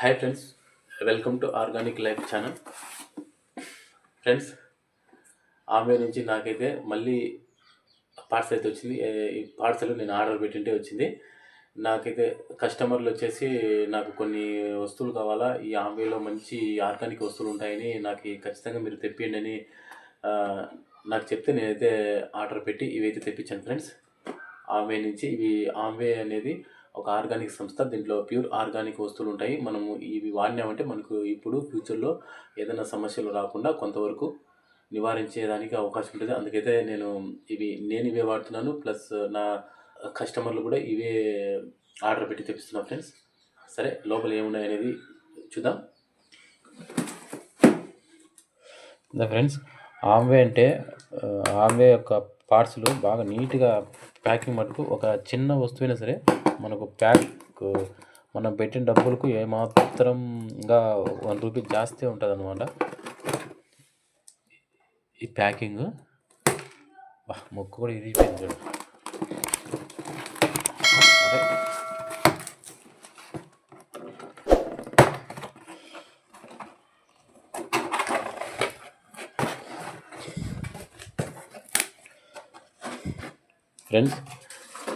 Hi friends, welcome to organic life channel. Friends, ఆమె నుంచి నాకైతే మళ్ళీ పార్సల్ అయితే వచ్చింది. ఈ పార్సల్ నేను ఆర్డర్ పెట్టింటే వచ్చింది. నాకైతే కస్టమర్లు వచ్చేసి నాకు కొన్ని వస్తువులు కావాలా, ఈ ఆమెలో మంచి ఆర్గానిక్ వస్తువులు ఉంటాయని నాకు ఖచ్చితంగా మీరు తెప్పియండి అని నాకు చెప్తే నేనైతే ఆర్డర్ పెట్టి ఇవైతే తెప్పించాను ఫ్రెండ్స్. ఆమె నుంచి ఇవి ఆమె అనేది ఒక ఆర్గానిక్ సంస్థ. దీంట్లో ప్యూర్ ఆర్గానిక్ వస్తువులు ఉంటాయి. మనము ఇవి వాడినామంటే మనకు ఇప్పుడు ఫ్యూచర్లో ఏదైనా సమస్యలు రాకుండా కొంతవరకు నివారించేదానికి అవకాశం ఉంటుంది. అందుకైతే నేను ఇవే వాడుతున్నాను. ప్లస్ నా కస్టమర్లు కూడా ఇవే ఆర్డర్ పెట్టి తెప్పిస్తున్నాను ఫ్రెండ్స్. సరే, లోపల ఏమున్నాయి అనేది చూద్దాం. ఫ్రెండ్స్, ఆమ్వే అంటే ఆమ్వే యొక్క పార్ట్స్లు బాగా నీట్గా ప్యాకింగ్ మటుకు ఒక చిన్న వస్తువైనా సరే మనకు మనం పెట్టిన డబ్బులకు ఏమాత్రంగా ₹1 జాస్తి ఉంటుంది అన్నమాట. ఈ ప్యాకింగ్ మొక్కు కూడా ఇరిగిపోయింది చూడండి. ఫ్రెండ్స్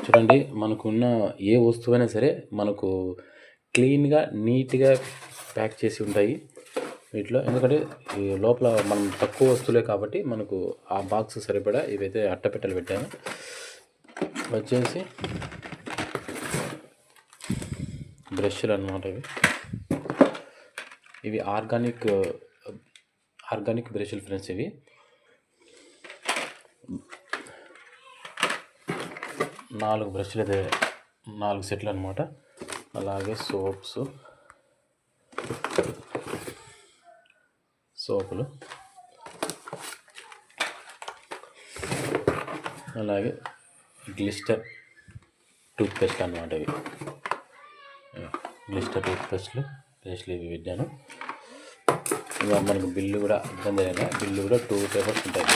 చూడండి, మనకున్న ఏ వస్తువైనా సరే మనకు క్లీన్గా నీట్గా ప్యాక్ చేసి ఉంటాయి వీటిలో. ఎందుకంటే ఈ లోపల మనం తక్కువ వస్తువులే కాబట్టి మనకు ఆ బాక్స్ సరిపడా ఇవైతే అట్టపెట్టెలు పెట్టాను. వచ్చేసి బ్రష్లు అన్నమాట. ఇవి ఆర్గానిక్ బ్రష్లు ఫ్రెండ్స్. ఇవి 4 బ్రష్లు అయితే 4 సెట్లు అనమాట. అలాగే సోపులు, అలాగే గ్లిస్టర్ టూత్పేస్ట్ అనమాట. ఇవి గ్లిస్టర్ పేస్ట్లు ఇవి పెట్టాను. ఇక మనకు బిల్లు కూడా ఇబ్బంది అయినా బిల్లు కూడా 2 పేపర్స్ ఉంటాయి.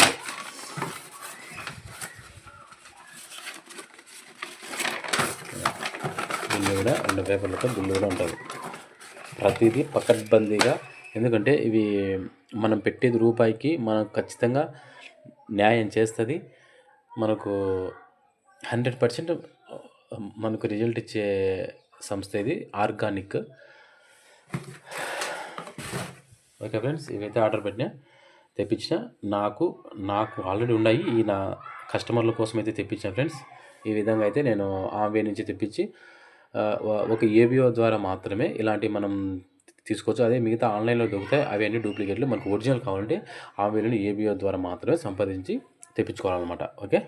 బిల్లు కూడా 2 పేపర్లతో బిల్లు కూడా ఉంటుంది. ప్రతిదీ పకడ్బందీగా. ఎందుకంటే ఇవి మనం పెట్టేది రూపాయికి మనకు ఖచ్చితంగా న్యాయం చేస్తుంది. మనకు 100% మనకు రిజల్ట్ ఇచ్చే సంస్థ ఇది, ఆర్గానిక్. ఓకే ఫ్రెండ్స్, ఇవైతే ఆర్డర్ తెప్పించిన నాకు ఆల్రెడీ ఉన్నాయి. ఈ నా కస్టమర్ల కోసం అయితే తెప్పించాను ఫ్రెండ్స్. ఈ విధంగా అయితే నేను ఆమె నుంచి తెప్పించి ఒక ఏబిఓ ద్వారా మాత్రమే ఇలాంటివి మనం తీసుకోవచ్చు. అదే మిగతా ఆన్లైన్లో దొరుకుతాయి, అవి అన్ని డూప్లికేట్లు. మనకు ఒరిజినల్ కావాలంటే ఆమెను ఏబిఓ ద్వారా మాత్రమే సంపాదించి తెప్పించుకోవాలన్నమాట. ఓకే.